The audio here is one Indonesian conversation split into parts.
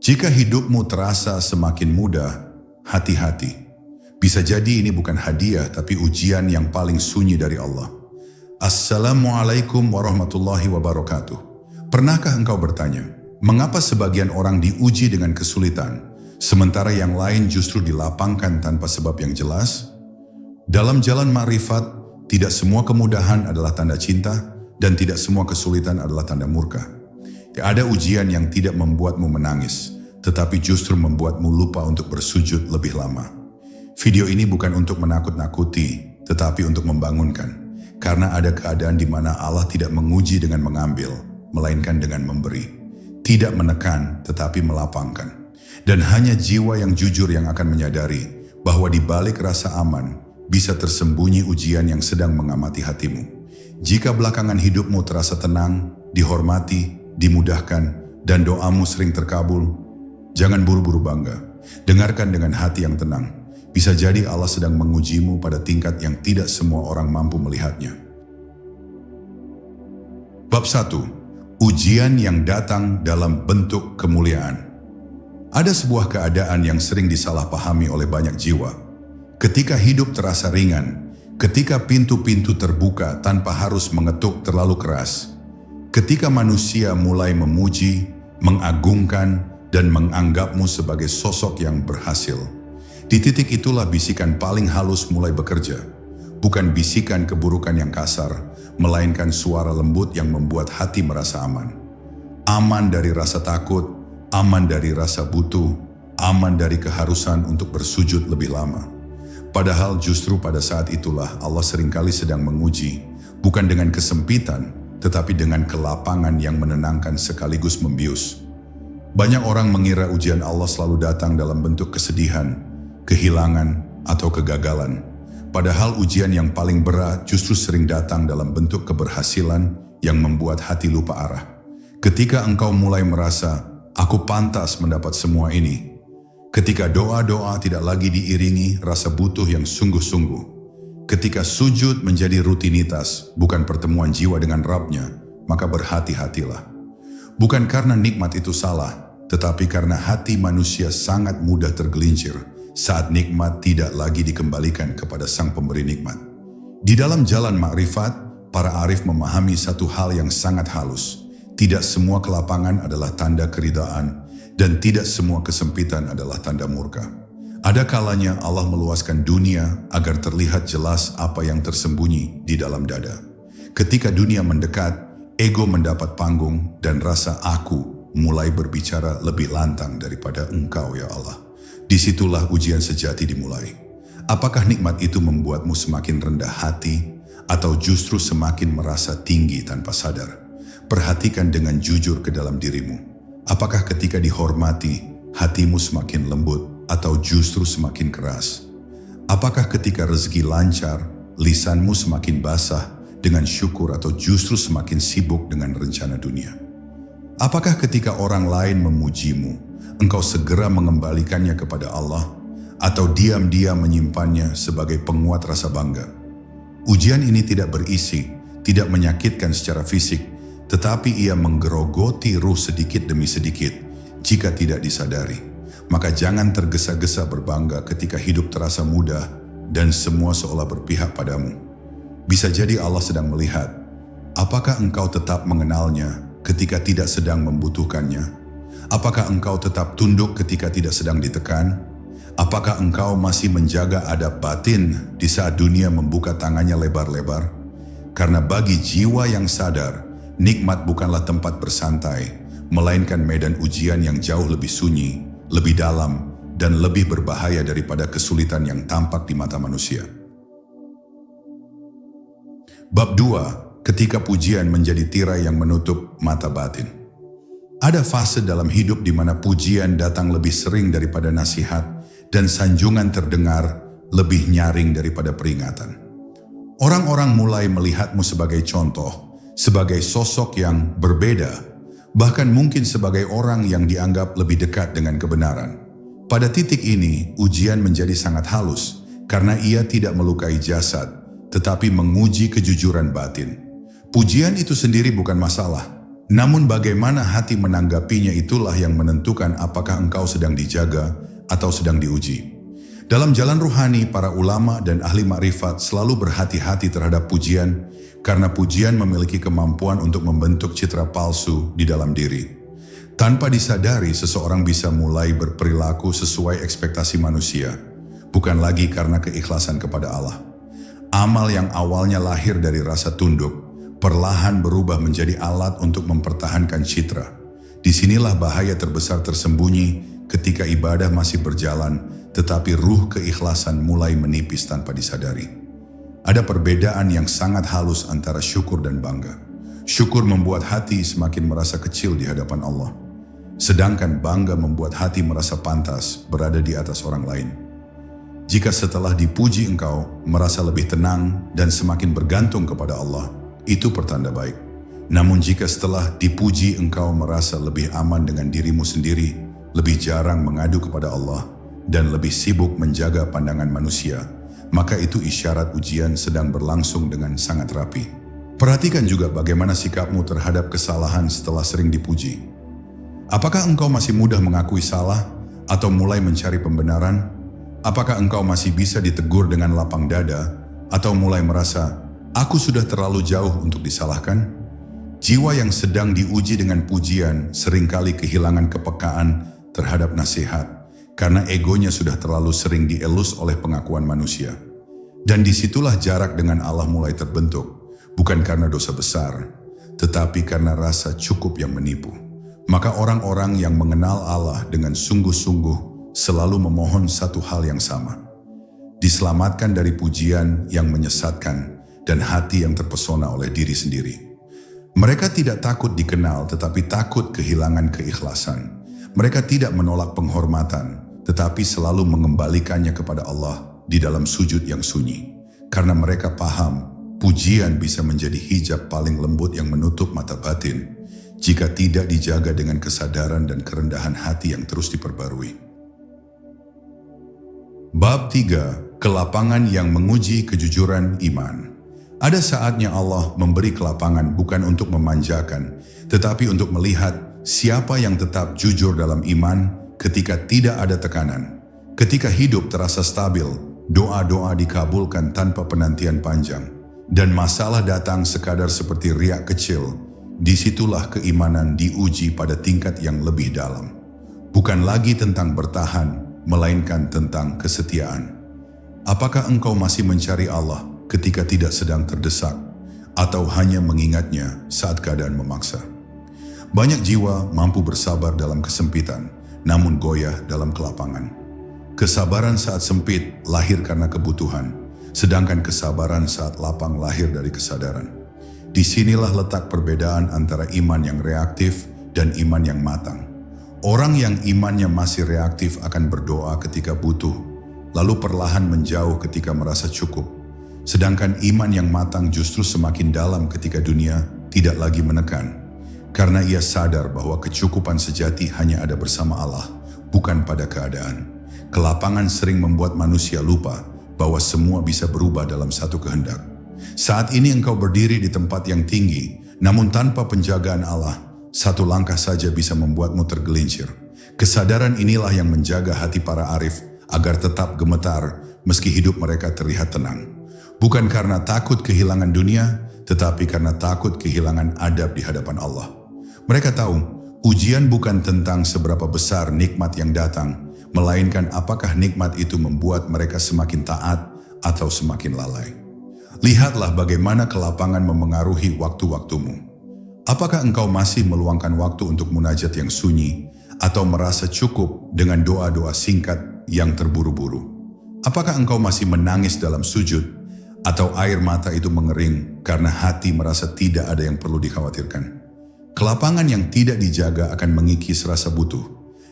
Jika hidupmu terasa semakin mudah, hati-hati. Bisa jadi ini bukan hadiah tapi ujian yang paling sunyi dari Allah. Assalamualaikum warahmatullahi wabarakatuh. Pernahkah engkau bertanya, mengapa sebagian orang diuji dengan kesulitan, sementara yang lain justru dilapangkan tanpa sebab yang jelas? Dalam jalan ma'rifat, tidak semua kemudahan adalah tanda cinta, dan tidak semua kesulitan adalah tanda murka. Ada ujian yang tidak membuatmu menangis, tetapi justru membuatmu lupa untuk bersujud lebih lama. Video ini bukan untuk menakut-nakuti, tetapi untuk membangunkan. Karena ada keadaan di mana Allah tidak menguji dengan mengambil, melainkan dengan memberi. Tidak menekan, tetapi melapangkan. Dan hanya jiwa yang jujur yang akan menyadari bahwa di balik rasa aman, bisa tersembunyi ujian yang sedang mengamati hatimu. Jika belakangan hidupmu terasa tenang, dihormati, dimudahkan, dan doamu sering terkabul, jangan buru-buru bangga. Dengarkan dengan hati yang tenang. Bisa jadi Allah sedang mengujimu pada tingkat yang tidak semua orang mampu melihatnya. Bab 1. Ujian yang datang dalam bentuk kemuliaan. Ada sebuah keadaan yang sering disalahpahami oleh banyak jiwa. Ketika hidup terasa ringan, ketika pintu-pintu terbuka tanpa harus mengetuk terlalu keras, ketika manusia mulai memuji, mengagungkan, dan menganggapmu sebagai sosok yang berhasil. Di titik itulah bisikan paling halus mulai bekerja. Bukan bisikan keburukan yang kasar, melainkan suara lembut yang membuat hati merasa aman. Aman dari rasa takut, aman dari rasa butuh, aman dari keharusan untuk bersujud lebih lama. Padahal justru pada saat itulah Allah seringkali sedang menguji, bukan dengan kesempitan, tetapi dengan kelapangan yang menenangkan sekaligus membius. Banyak orang mengira ujian Allah selalu datang dalam bentuk kesedihan, kehilangan, atau kegagalan. Padahal ujian yang paling berat justru sering datang dalam bentuk keberhasilan yang membuat hati lupa arah. Ketika engkau mulai merasa, aku pantas mendapat semua ini. Ketika doa-doa tidak lagi diiringi rasa butuh yang sungguh-sungguh. Ketika sujud menjadi rutinitas, bukan pertemuan jiwa dengan Rabb-Nya, maka berhati-hatilah. Bukan karena nikmat itu salah, tetapi karena hati manusia sangat mudah tergelincir saat nikmat tidak lagi dikembalikan kepada sang pemberi nikmat. Di dalam jalan makrifat, para arif memahami satu hal yang sangat halus. Tidak semua kelapangan adalah tanda keridaan, dan tidak semua kesempitan adalah tanda murka. Ada kalanya Allah meluaskan dunia agar terlihat jelas apa yang tersembunyi di dalam dada. Ketika dunia mendekat, ego mendapat panggung dan rasa aku mulai berbicara lebih lantang daripada engkau ya Allah. Disitulah ujian sejati dimulai. Apakah nikmat itu membuatmu semakin rendah hati atau justru semakin merasa tinggi tanpa sadar? Perhatikan dengan jujur ke dalam dirimu. Apakah ketika dihormati, hatimu semakin lembut atau justru semakin keras? Apakah ketika rezeki lancar, lisanmu semakin basah dengan syukur atau justru semakin sibuk dengan rencana dunia? Apakah ketika orang lain memujimu, engkau segera mengembalikannya kepada Allah atau diam-diam menyimpannya sebagai penguat rasa bangga? Ujian ini tidak berisi, tidak menyakitkan secara fisik, tetapi ia menggerogoti ruh sedikit demi sedikit jika tidak disadari. Maka jangan tergesa-gesa berbangga ketika hidup terasa mudah dan semua seolah berpihak padamu. Bisa jadi Allah sedang melihat, apakah engkau tetap mengenalnya ketika tidak sedang membutuhkannya? Apakah engkau tetap tunduk ketika tidak sedang ditekan? Apakah engkau masih menjaga adab batin di saat dunia membuka tangannya lebar-lebar? Karena bagi jiwa yang sadar, nikmat bukanlah tempat bersantai, melainkan medan ujian yang jauh lebih sunyi, lebih dalam, dan lebih berbahaya daripada kesulitan yang tampak di mata manusia. Bab 2. Ketika pujian menjadi tirai yang menutup mata batin. Ada fase dalam hidup di mana pujian datang lebih sering daripada nasihat dan sanjungan terdengar lebih nyaring daripada peringatan. Orang-orang mulai melihatmu sebagai contoh, sebagai sosok yang berbeda, bahkan mungkin sebagai orang yang dianggap lebih dekat dengan kebenaran. Pada titik ini, ujian menjadi sangat halus karena ia tidak melukai jasad, tetapi menguji kejujuran batin. Pujian itu sendiri bukan masalah, Namun bagaimana hati menanggapinya itulah yang menentukan apakah engkau sedang dijaga atau sedang diuji. Dalam jalan ruhani, para ulama dan ahli makrifat selalu berhati-hati terhadap pujian, karena pujian memiliki kemampuan untuk membentuk citra palsu di dalam diri. Tanpa disadari, seseorang bisa mulai berperilaku sesuai ekspektasi manusia, bukan lagi karena keikhlasan kepada Allah. Amal yang awalnya lahir dari rasa tunduk, perlahan berubah menjadi alat untuk mempertahankan citra. Disinilah bahaya terbesar tersembunyi ketika ibadah masih berjalan, tetapi ruh keikhlasan mulai menipis tanpa disadari. Ada perbedaan yang sangat halus antara syukur dan bangga. Syukur membuat hati semakin merasa kecil di hadapan Allah, sedangkan bangga membuat hati merasa pantas berada di atas orang lain. Jika setelah dipuji engkau merasa lebih tenang dan semakin bergantung kepada Allah, itu pertanda baik. Namun jika setelah dipuji engkau merasa lebih aman dengan dirimu sendiri, lebih jarang mengadu kepada Allah, dan lebih sibuk menjaga pandangan manusia, maka itu isyarat ujian sedang berlangsung dengan sangat rapi. Perhatikan juga bagaimana sikapmu terhadap kesalahan setelah sering dipuji. Apakah engkau masih mudah mengakui salah atau mulai mencari pembenaran? Apakah engkau masih bisa ditegur dengan lapang dada atau mulai merasa, aku sudah terlalu jauh untuk disalahkan? Jiwa yang sedang diuji dengan pujian seringkali kehilangan kepekaan terhadap nasihat, karena egonya sudah terlalu sering dielus oleh pengakuan manusia. Dan disitulah jarak dengan Allah mulai terbentuk, bukan karena dosa besar, tetapi karena rasa cukup yang menipu. Maka orang-orang yang mengenal Allah dengan sungguh-sungguh selalu memohon satu hal yang sama: diselamatkan dari pujian yang menyesatkan dan hati yang terpesona oleh diri sendiri. Mereka tidak takut dikenal, tetapi takut kehilangan keikhlasan. Mereka tidak menolak penghormatan, tetapi selalu mengembalikannya kepada Allah di dalam sujud yang sunyi. Karena mereka paham, pujian bisa menjadi hijab paling lembut yang menutup mata batin, jika tidak dijaga dengan kesadaran dan kerendahan hati yang terus diperbarui. Bab 3. Kelapangan yang menguji kejujuran iman. Ada saatnya Allah memberi kelapangan bukan untuk memanjakan, tetapi untuk melihat siapa yang tetap jujur dalam iman ketika tidak ada tekanan. Ketika hidup terasa stabil, doa-doa dikabulkan tanpa penantian panjang, dan masalah datang sekadar seperti riak kecil, disitulah keimanan diuji pada tingkat yang lebih dalam. Bukan lagi tentang bertahan, melainkan tentang kesetiaan. Apakah engkau masih mencari Allah ketika tidak sedang terdesak, atau hanya mengingatnya saat keadaan memaksa? Banyak jiwa mampu bersabar dalam kesempitan, namun goyah dalam kelapangan. Kesabaran saat sempit lahir karena kebutuhan, sedangkan kesabaran saat lapang lahir dari kesadaran. Disinilah letak perbedaan antara iman yang reaktif dan iman yang matang. Orang yang imannya masih reaktif akan berdoa ketika butuh, lalu perlahan menjauh ketika merasa cukup. Sedangkan iman yang matang justru semakin dalam ketika dunia tidak lagi menekan, karena ia sadar bahwa kecukupan sejati hanya ada bersama Allah, bukan pada keadaan. Kelapangan sering membuat manusia lupa bahwa semua bisa berubah dalam satu kehendak. Saat ini engkau berdiri di tempat yang tinggi, namun tanpa penjagaan Allah, satu langkah saja bisa membuatmu tergelincir. Kesadaran inilah yang menjaga hati para arif agar tetap gemetar meski hidup mereka terlihat tenang. Bukan karena takut kehilangan dunia, tetapi karena takut kehilangan adab di hadapan Allah. Mereka tahu, ujian bukan tentang seberapa besar nikmat yang datang, melainkan apakah nikmat itu membuat mereka semakin taat atau semakin lalai. Lihatlah bagaimana kelapangan memengaruhi waktu-waktumu. Apakah engkau masih meluangkan waktu untuk munajat yang sunyi, atau merasa cukup dengan doa-doa singkat yang terburu-buru? Apakah engkau masih menangis dalam sujud, atau air mata itu mengering karena hati merasa tidak ada yang perlu dikhawatirkan? Kelapangan yang tidak dijaga akan mengikis rasa butuh.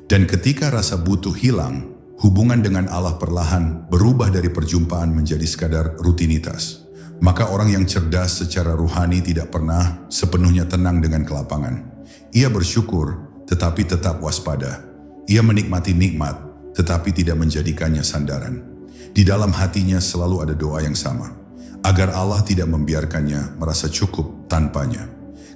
Dan ketika rasa butuh hilang, hubungan dengan Allah perlahan berubah dari perjumpaan menjadi sekadar rutinitas. Maka orang yang cerdas secara ruhani tidak pernah sepenuhnya tenang dengan kelapangan. Ia bersyukur, tetapi tetap waspada. Ia menikmati nikmat, tetapi tidak menjadikannya sandaran. Di dalam hatinya selalu ada doa yang sama, agar Allah tidak membiarkannya merasa cukup tanpanya.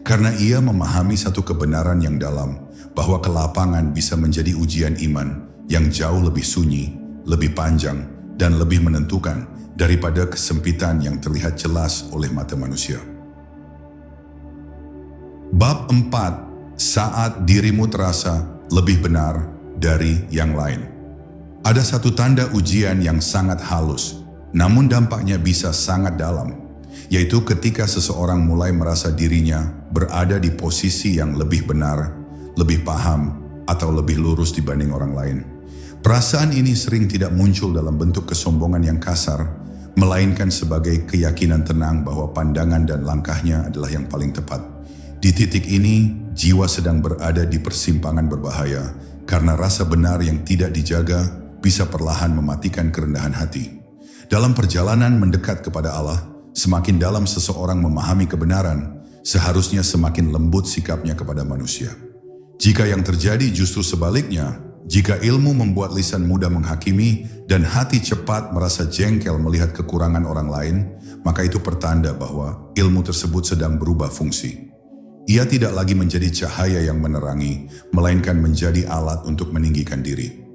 Karena ia memahami satu kebenaran yang dalam, bahwa kelapangan bisa menjadi ujian iman yang jauh lebih sunyi, lebih panjang, dan lebih menentukan daripada kesempitan yang terlihat jelas oleh mata manusia. Bab 4. Saat dirimu terasa lebih benar dari yang lain. Ada satu tanda ujian yang sangat halus, namun dampaknya bisa sangat dalam, yaitu ketika seseorang mulai merasa dirinya berada di posisi yang lebih benar, lebih paham, atau lebih lurus dibanding orang lain. Perasaan ini sering tidak muncul dalam bentuk kesombongan yang kasar, melainkan sebagai keyakinan tenang bahwa pandangan dan langkahnya adalah yang paling tepat. Di titik ini, jiwa sedang berada di persimpangan berbahaya, karena rasa benar yang tidak dijaga bisa perlahan mematikan kerendahan hati. Dalam perjalanan mendekat kepada Allah, semakin dalam seseorang memahami kebenaran, seharusnya semakin lembut sikapnya kepada manusia. Jika yang terjadi justru sebaliknya, jika ilmu membuat lisan mudah menghakimi dan hati cepat merasa jengkel melihat kekurangan orang lain, maka itu pertanda bahwa ilmu tersebut sedang berubah fungsi. Ia tidak lagi menjadi cahaya yang menerangi, melainkan menjadi alat untuk meninggikan diri.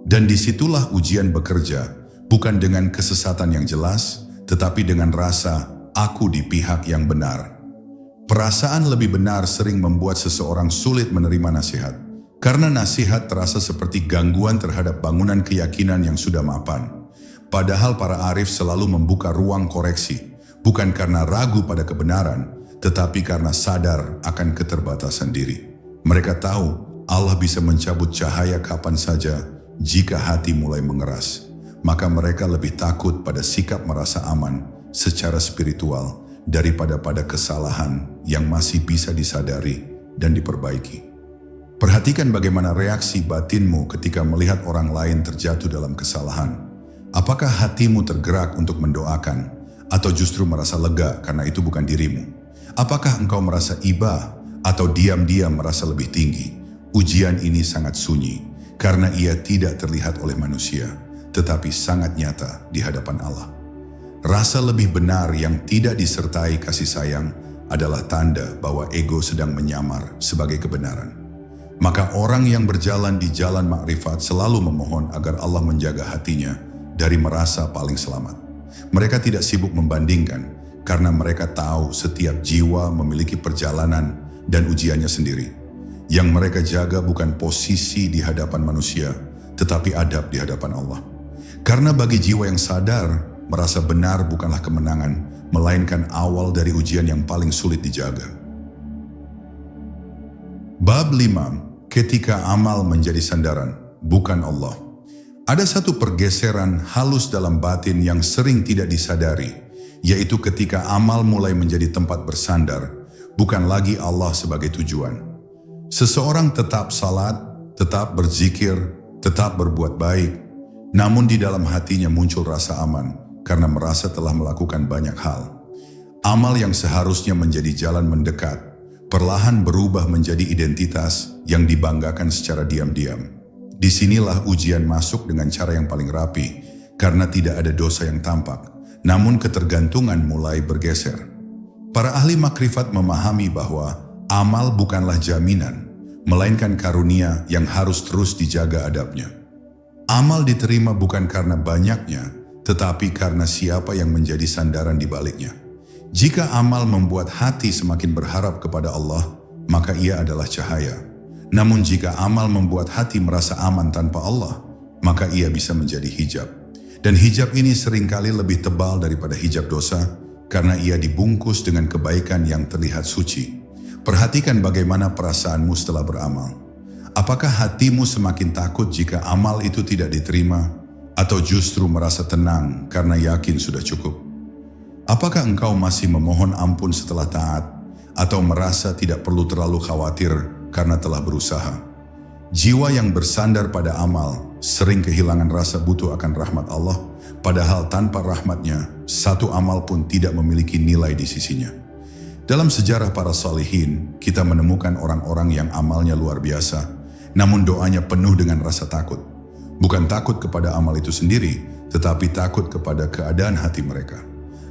Dan disitulah ujian bekerja, bukan dengan kesesatan yang jelas, tetapi dengan rasa aku di pihak yang benar. Perasaan lebih benar sering membuat seseorang sulit menerima nasihat, karena nasihat terasa seperti gangguan terhadap bangunan keyakinan yang sudah mapan. Padahal para arif selalu membuka ruang koreksi, bukan karena ragu pada kebenaran, tetapi karena sadar akan keterbatasan diri. Mereka tahu Allah bisa mencabut cahaya kapan saja jika hati mulai mengeras. Maka mereka lebih takut pada sikap merasa aman secara spiritual daripada pada kesalahan yang masih bisa disadari dan diperbaiki. Perhatikan bagaimana reaksi batinmu ketika melihat orang lain terjatuh dalam kesalahan. Apakah hatimu tergerak untuk mendoakan atau justru merasa lega karena itu bukan dirimu? Apakah engkau merasa iba atau diam-diam merasa lebih tinggi? Ujian ini sangat sunyi karena ia tidak terlihat oleh manusia, tetapi sangat nyata di hadapan Allah. Rasa lebih benar yang tidak disertai kasih sayang adalah tanda bahwa ego sedang menyamar sebagai kebenaran. Maka orang yang berjalan di jalan makrifat selalu memohon agar Allah menjaga hatinya dari merasa paling selamat. Mereka tidak sibuk membandingkan, karena mereka tahu setiap jiwa memiliki perjalanan dan ujiannya sendiri. Yang mereka jaga bukan posisi di hadapan manusia, tetapi adab di hadapan Allah. Karena bagi jiwa yang sadar, merasa benar bukanlah kemenangan, melainkan awal dari ujian yang paling sulit dijaga. Bab 5. Ketika amal menjadi sandaran, bukan Allah. Ada satu pergeseran halus dalam batin yang sering tidak disadari, yaitu ketika amal mulai menjadi tempat bersandar, bukan lagi Allah sebagai tujuan. Seseorang tetap salat, tetap berzikir, tetap berbuat baik, namun di dalam hatinya muncul rasa aman karena merasa telah melakukan banyak hal. Amal yang seharusnya menjadi jalan mendekat, perlahan berubah menjadi identitas yang dibanggakan secara diam-diam. Disinilah ujian masuk dengan cara yang paling rapi, karena tidak ada dosa yang tampak, namun ketergantungan mulai bergeser. Para ahli makrifat memahami bahwa amal bukanlah jaminan, melainkan karunia yang harus terus dijaga adabnya. Amal diterima bukan karena banyaknya, tetapi karena siapa yang menjadi sandaran di baliknya. Jika amal membuat hati semakin berharap kepada Allah, maka ia adalah cahaya. Namun jika amal membuat hati merasa aman tanpa Allah, maka ia bisa menjadi hijab. Dan hijab ini seringkali lebih tebal daripada hijab dosa, karena ia dibungkus dengan kebaikan yang terlihat suci. Perhatikan bagaimana perasaanmu setelah beramal. Apakah hatimu semakin takut jika amal itu tidak diterima, atau justru merasa tenang karena yakin sudah cukup? Apakah engkau masih memohon ampun setelah taat, atau merasa tidak perlu terlalu khawatir karena telah berusaha? Jiwa yang bersandar pada amal sering kehilangan rasa butuh akan rahmat Allah, padahal tanpa rahmatnya, satu amal pun tidak memiliki nilai di sisinya. Dalam sejarah para salihin, kita menemukan orang-orang yang amalnya luar biasa, namun doanya penuh dengan rasa takut. Bukan takut kepada amal itu sendiri, tetapi takut kepada keadaan hati mereka.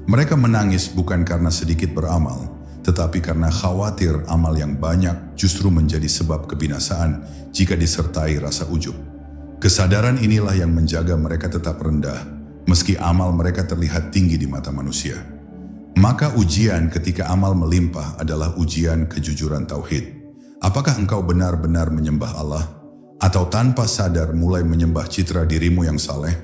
Mereka menangis bukan karena sedikit beramal, tetapi karena khawatir amal yang banyak justru menjadi sebab kebinasaan jika disertai rasa ujub. Kesadaran inilah yang menjaga mereka tetap rendah, meski amal mereka terlihat tinggi di mata manusia. Maka ujian ketika amal melimpah adalah ujian kejujuran tauhid. Apakah engkau benar-benar menyembah Allah? Atau tanpa sadar mulai menyembah citra dirimu yang saleh?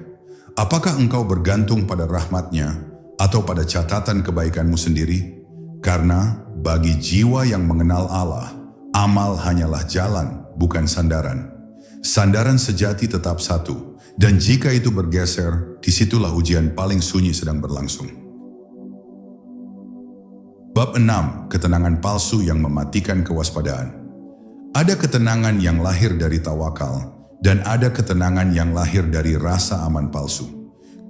Apakah engkau bergantung pada rahmat-Nya atau pada catatan kebaikanmu sendiri? Karena bagi jiwa yang mengenal Allah, amal hanyalah jalan, bukan sandaran. Sandaran sejati tetap satu, dan jika itu bergeser, disitulah ujian paling sunyi sedang berlangsung. Bab 6. Ketenangan palsu yang mematikan kewaspadaan. Ada ketenangan yang lahir dari tawakal, dan ada ketenangan yang lahir dari rasa aman palsu.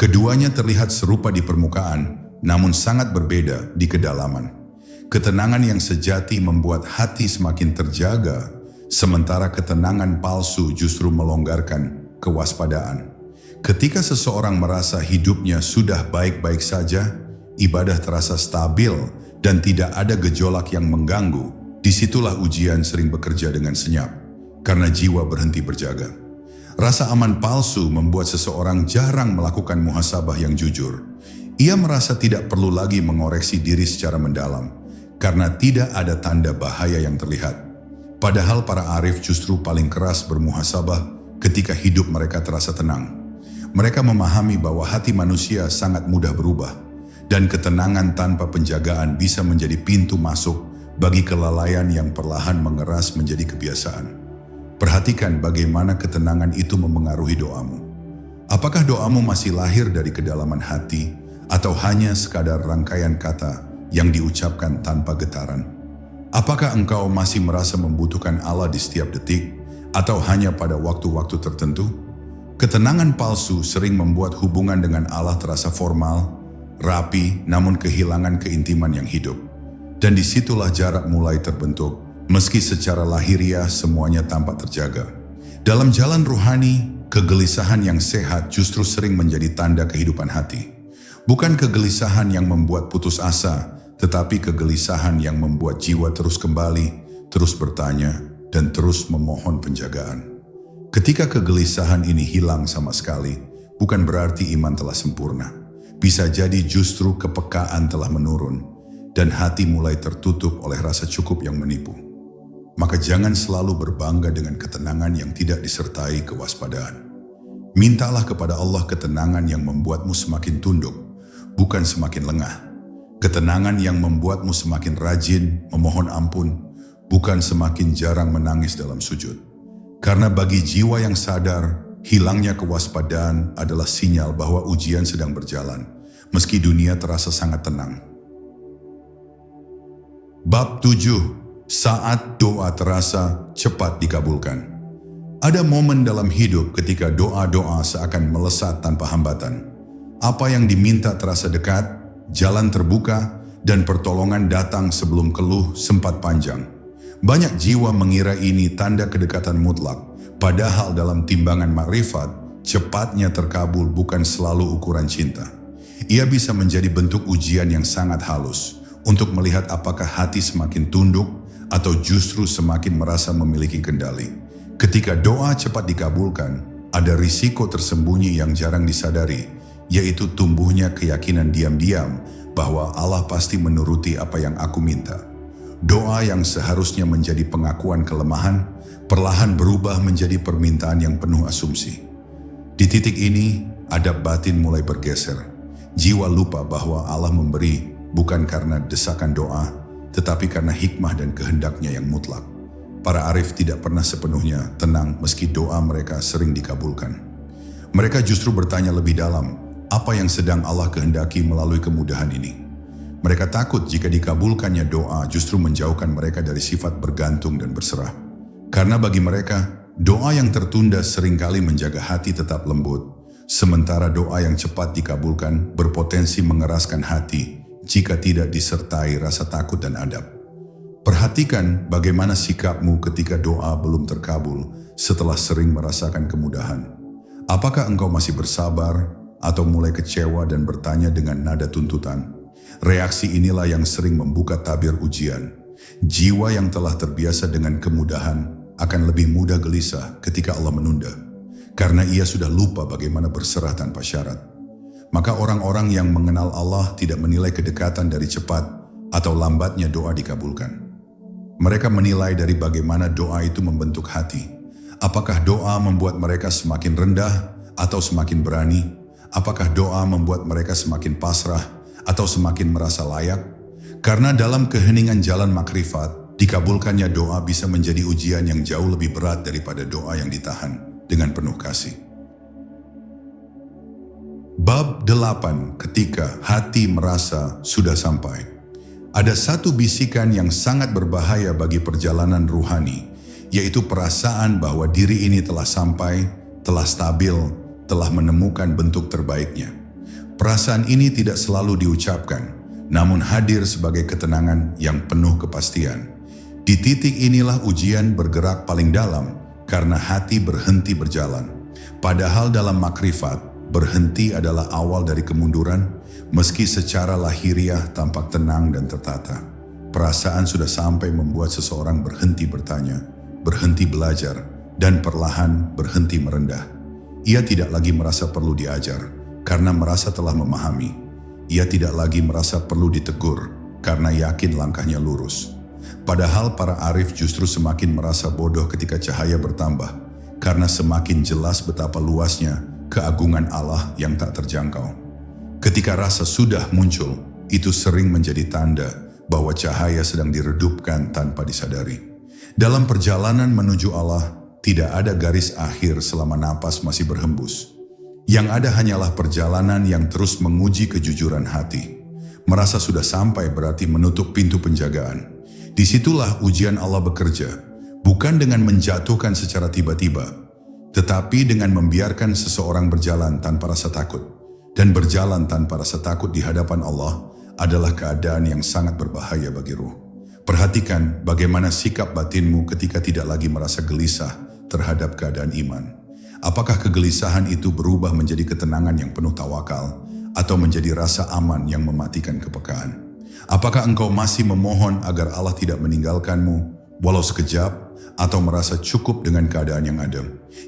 Keduanya terlihat serupa di permukaan, namun sangat berbeda di kedalaman. Ketenangan yang sejati membuat hati semakin terjaga, sementara ketenangan palsu justru melonggarkan kewaspadaan. Ketika seseorang merasa hidupnya sudah baik-baik saja, ibadah terasa stabil dan tidak ada gejolak yang mengganggu, disitulah ujian sering bekerja dengan senyap, karena jiwa berhenti berjaga. Rasa aman palsu membuat seseorang jarang melakukan muhasabah yang jujur. Ia merasa tidak perlu lagi mengoreksi diri secara mendalam, karena tidak ada tanda bahaya yang terlihat. Padahal para arif justru paling keras bermuhasabah ketika hidup mereka terasa tenang. Mereka memahami bahwa hati manusia sangat mudah berubah, dan ketenangan tanpa penjagaan bisa menjadi pintu masuk bagi kelalaian yang perlahan mengeras menjadi kebiasaan. Perhatikan bagaimana ketenangan itu memengaruhi doamu. Apakah doamu masih lahir dari kedalaman hati, atau hanya sekadar rangkaian kata yang diucapkan tanpa getaran? Apakah engkau masih merasa membutuhkan Allah di setiap detik, atau hanya pada waktu-waktu tertentu? Ketenangan palsu sering membuat hubungan dengan Allah terasa formal, rapi, namun kehilangan keintiman yang hidup. Dan disitulah jarak mulai terbentuk, meski secara lahiriah semuanya tampak terjaga. Dalam jalan ruhani, kegelisahan yang sehat justru sering menjadi tanda kehidupan hati. Bukan kegelisahan yang membuat putus asa, tetapi kegelisahan yang membuat jiwa terus kembali, terus bertanya, dan terus memohon penjagaan. Ketika kegelisahan ini hilang sama sekali, bukan berarti iman telah sempurna. Bisa jadi justru kepekaan telah menurun, dan hati mulai tertutup oleh rasa cukup yang menipu. Maka jangan selalu berbangga dengan ketenangan yang tidak disertai kewaspadaan. Mintalah kepada Allah ketenangan yang membuatmu semakin tunduk, bukan semakin lengah. Ketenangan yang membuatmu semakin rajin memohon ampun, bukan semakin jarang menangis dalam sujud. Karena bagi jiwa yang sadar, hilangnya kewaspadaan adalah sinyal bahwa ujian sedang berjalan, meski dunia terasa sangat tenang. Bab 7. Saat doa terasa cepat dikabulkan. Ada momen dalam hidup ketika doa-doa seakan melesat tanpa hambatan. Apa yang diminta terasa dekat, jalan terbuka, dan pertolongan datang sebelum keluh sempat panjang. Banyak jiwa mengira ini tanda kedekatan mutlak, padahal dalam timbangan makrifat, cepatnya terkabul bukan selalu ukuran cinta. Ia bisa menjadi bentuk ujian yang sangat halus, untuk melihat apakah hati semakin tunduk, atau justru semakin merasa memiliki kendali. Ketika doa cepat dikabulkan, ada risiko tersembunyi yang jarang disadari, yaitu tumbuhnya keyakinan diam-diam bahwa Allah pasti menuruti apa yang aku minta. Doa yang seharusnya menjadi pengakuan kelemahan, perlahan berubah menjadi permintaan yang penuh asumsi. Di titik ini, adab batin mulai bergeser. Jiwa lupa bahwa Allah memberi bukan karena desakan doa, tetapi karena hikmah dan kehendaknya yang mutlak. Para arif tidak pernah sepenuhnya tenang meski doa mereka sering dikabulkan. Mereka justru bertanya lebih dalam, apa yang sedang Allah kehendaki melalui kemudahan ini? Mereka takut jika dikabulkannya doa justru menjauhkan mereka dari sifat bergantung dan berserah. Karena bagi mereka, doa yang tertunda seringkali menjaga hati tetap lembut, sementara doa yang cepat dikabulkan berpotensi mengeraskan hati jika tidak disertai rasa takut dan adab. Perhatikan bagaimana sikapmu ketika doa belum terkabul setelah sering merasakan kemudahan. Apakah engkau masih bersabar, atau mulai kecewa dan bertanya dengan nada tuntutan? Reaksi inilah yang sering membuka tabir ujian. Jiwa yang telah terbiasa dengan kemudahan akan lebih mudah gelisah ketika Allah menunda, karena ia sudah lupa bagaimana berserah tanpa syarat. Maka orang-orang yang mengenal Allah tidak menilai kedekatan dari cepat atau lambatnya doa dikabulkan. Mereka menilai dari bagaimana doa itu membentuk hati. Apakah doa membuat mereka semakin rendah atau semakin berani? Apakah doa membuat mereka semakin pasrah atau semakin merasa layak? Karena dalam keheningan jalan makrifat, dikabulkannya doa bisa menjadi ujian yang jauh lebih berat daripada doa yang ditahan dengan penuh kasih. Bab 8. Ketika hati merasa sudah sampai. Ada satu bisikan yang sangat berbahaya bagi perjalanan ruhani, yaitu perasaan bahwa diri ini telah sampai, telah stabil, telah menemukan bentuk terbaiknya. Perasaan ini tidak selalu diucapkan, namun hadir sebagai ketenangan yang penuh kepastian. Di titik inilah ujian bergerak paling dalam, karena hati berhenti berjalan. Padahal dalam makrifat, berhenti adalah awal dari kemunduran, meski secara lahiriah tampak tenang dan tertata. Perasaan sudah sampai membuat seseorang berhenti bertanya, berhenti belajar, dan perlahan berhenti merendah. Ia tidak lagi merasa perlu diajar, karena merasa telah memahami. Ia tidak lagi merasa perlu ditegur, karena yakin langkahnya lurus. Padahal para arif justru semakin merasa bodoh ketika cahaya bertambah, karena semakin jelas betapa luasnya keagungan Allah yang tak terjangkau. Ketika rasa sudah muncul, itu sering menjadi tanda bahwa cahaya sedang diredupkan tanpa disadari. Dalam perjalanan menuju Allah, tidak ada garis akhir selama napas masih berhembus. Yang ada hanyalah perjalanan yang terus menguji kejujuran hati. Merasa sudah sampai berarti menutup pintu penjagaan. Disitulah ujian Allah bekerja, bukan dengan menjatuhkan secara tiba-tiba, tetapi dengan membiarkan seseorang berjalan tanpa rasa takut. Dan berjalan tanpa rasa takut di hadapan Allah adalah keadaan yang sangat berbahaya bagi ruh. Perhatikan bagaimana sikap batinmu ketika tidak lagi merasa gelisah terhadap keadaan iman. Apakah kegelisahan itu berubah menjadi ketenangan yang penuh tawakal, atau menjadi rasa aman yang mematikan kepekaan? Apakah engkau masih memohon agar Allah tidak meninggalkanmu, walau sekejap, atau merasa cukup dengan keadaan yang ada?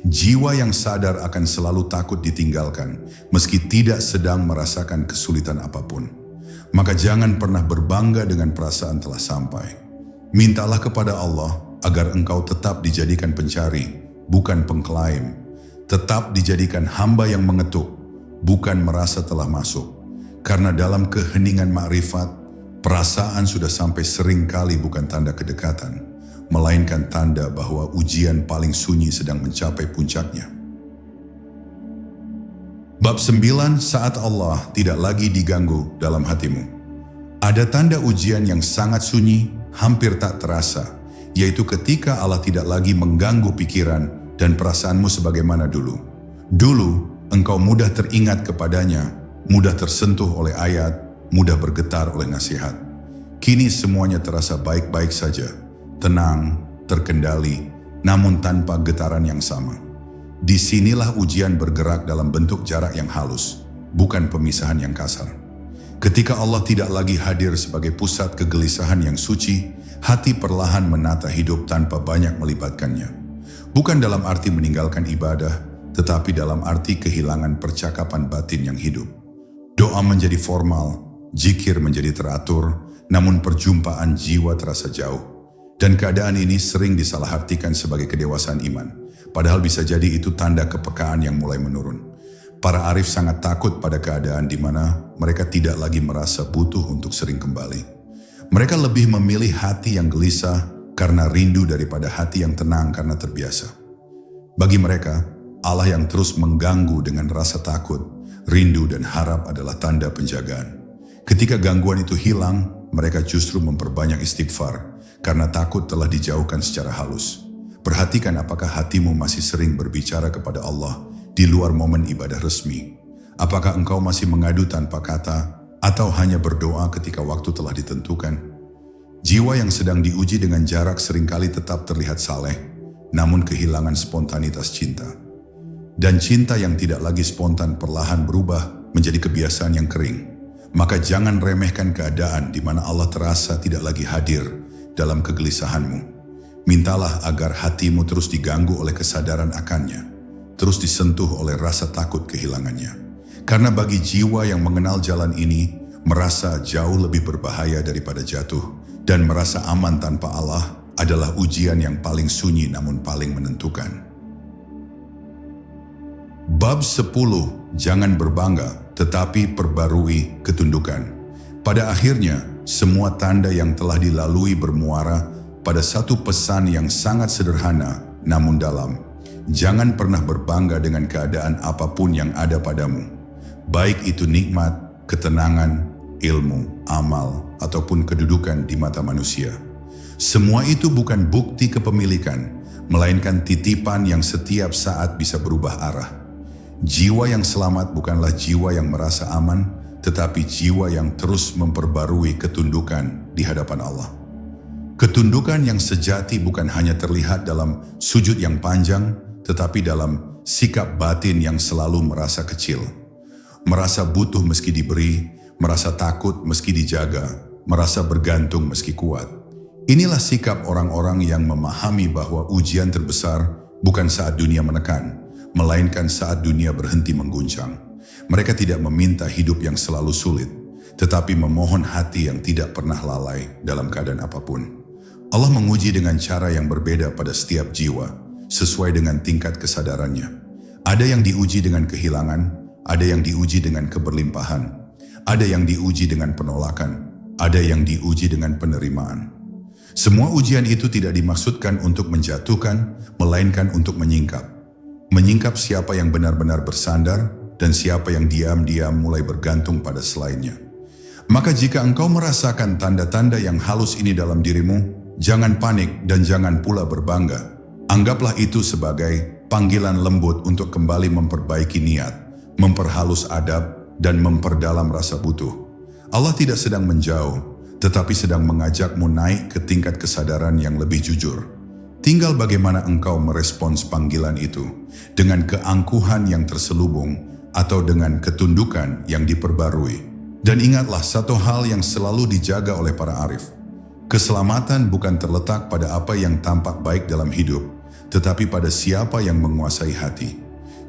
Jiwa yang sadar akan selalu takut ditinggalkan, meski tidak sedang merasakan kesulitan apapun. Maka jangan pernah berbangga dengan perasaan telah sampai. Mintalah kepada Allah agar engkau tetap dijadikan pencari, bukan pengklaim. Tetap dijadikan hamba yang mengetuk, bukan merasa telah masuk. Karena dalam keheningan makrifat, perasaan sudah sampai sering kali bukan tanda kedekatan, melainkan tanda bahwa ujian paling sunyi sedang mencapai puncaknya. Bab 9. Saat Allah tidak lagi diganggu dalam hatimu. Ada tanda ujian yang sangat sunyi, hampir tak terasa, yaitu ketika Allah tidak lagi mengganggu pikiran dan perasaanmu sebagaimana dulu. Dulu, engkau mudah teringat kepadanya, mudah tersentuh oleh ayat, mudah bergetar oleh nasihat. Kini semuanya terasa baik-baik saja, tenang, terkendali, namun tanpa getaran yang sama. Disinilah ujian bergerak dalam bentuk jarak yang halus, bukan pemisahan yang kasar. Ketika Allah tidak lagi hadir sebagai pusat kegelisahan yang suci, hati perlahan menata hidup tanpa banyak melibatkannya. Bukan dalam arti meninggalkan ibadah, tetapi dalam arti kehilangan percakapan batin yang hidup. Doa menjadi formal, zikir menjadi teratur, namun perjumpaan jiwa terasa jauh. Dan keadaan ini sering disalahartikan sebagai kedewasaan iman, padahal bisa jadi itu tanda kepekaan yang mulai menurun. Para arif sangat takut pada keadaan di mana mereka tidak lagi merasa butuh untuk sering kembali. Mereka lebih memilih hati yang gelisah karena rindu daripada hati yang tenang karena terbiasa. Bagi mereka, Allah yang terus mengganggu dengan rasa takut, rindu dan harap adalah tanda penjagaan. Ketika gangguan itu hilang, mereka justru memperbanyak istighfar karena takut telah dijauhkan secara halus. Perhatikan apakah hatimu masih sering berbicara kepada Allah di luar momen ibadah resmi. Apakah engkau masih mengadu tanpa kata atau hanya berdoa ketika waktu telah ditentukan? Jiwa yang sedang diuji dengan jarak seringkali tetap terlihat saleh, namun kehilangan spontanitas cinta. Dan cinta yang tidak lagi spontan perlahan berubah menjadi kebiasaan yang kering. Maka jangan remehkan keadaan di mana Allah terasa tidak lagi hadir dalam kegelisahanmu. Mintalah agar hatimu terus diganggu oleh kesadaran akannya, terus disentuh oleh rasa takut kehilangannya. Karena bagi jiwa yang mengenal jalan ini, merasa jauh lebih berbahaya daripada jatuh, dan merasa aman tanpa Allah adalah ujian yang paling sunyi namun paling menentukan. Bab 10. Jangan berbangga, tetapi perbarui ketundukan. Pada akhirnya, semua tanda yang telah dilalui bermuara pada satu pesan yang sangat sederhana namun dalam. Jangan pernah berbangga dengan keadaan apapun yang ada padamu, baik itu nikmat, ketenangan, ilmu, amal, ataupun kedudukan di mata manusia. Semua itu bukan bukti kepemilikan, melainkan titipan yang setiap saat bisa berubah arah. Jiwa yang selamat bukanlah jiwa yang merasa aman, tetapi jiwa yang terus memperbarui ketundukan di hadapan Allah. Ketundukan yang sejati bukan hanya terlihat dalam sujud yang panjang, tetapi dalam sikap batin yang selalu merasa kecil. Merasa butuh meski diberi, merasa takut meski dijaga, merasa bergantung meski kuat. Inilah sikap orang-orang yang memahami bahwa ujian terbesar bukan saat dunia menekan, melainkan saat dunia berhenti mengguncang. Mereka tidak meminta hidup yang selalu sulit, tetapi memohon hati yang tidak pernah lalai dalam keadaan apapun. Allah menguji dengan cara yang berbeda pada setiap jiwa, sesuai dengan tingkat kesadarannya. Ada yang diuji dengan kehilangan, ada yang diuji dengan keberlimpahan, ada yang diuji dengan penolakan, ada yang diuji dengan penerimaan. Semua ujian itu tidak dimaksudkan untuk menjatuhkan, melainkan untuk menyingkap. Menyingkap siapa yang benar-benar bersandar dan siapa yang diam-diam mulai bergantung pada selainnya. Maka jika engkau merasakan tanda-tanda yang halus ini dalam dirimu, jangan panik dan jangan pula berbangga. Anggaplah itu sebagai panggilan lembut untuk kembali memperbaiki niat, memperhalus adab, dan memperdalam rasa butuh. Allah tidak sedang menjauh, tetapi sedang mengajakmu naik ke tingkat kesadaran yang lebih jujur. Tinggal bagaimana engkau merespons panggilan itu, dengan keangkuhan yang terselubung atau dengan ketundukan yang diperbarui. Dan ingatlah satu hal yang selalu dijaga oleh para arif. Keselamatan bukan terletak pada apa yang tampak baik dalam hidup, tetapi pada siapa yang menguasai hati.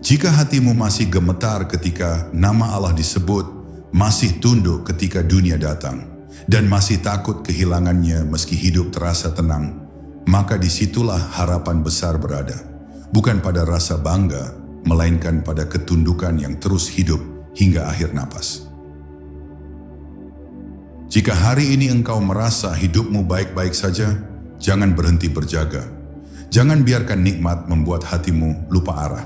Jika hatimu masih gemetar ketika nama Allah disebut, masih tunduk ketika dunia datang, dan masih takut kehilangannya meski hidup terasa tenang, maka disitulah harapan besar berada. Bukan pada rasa bangga, melainkan pada ketundukan yang terus hidup hingga akhir napas. Jika hari ini engkau merasa hidupmu baik-baik saja, jangan berhenti berjaga. Jangan biarkan nikmat membuat hatimu lupa arah.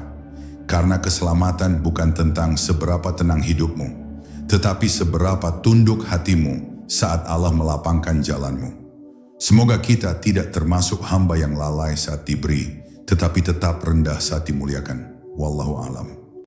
Karena keselamatan bukan tentang seberapa tenang hidupmu, tetapi seberapa tunduk hatimu saat Allah melapangkan jalanmu. Semoga kita tidak termasuk hamba yang lalai saat diberi, tetapi tetap rendah saat dimuliakan. Wallahu a'lam.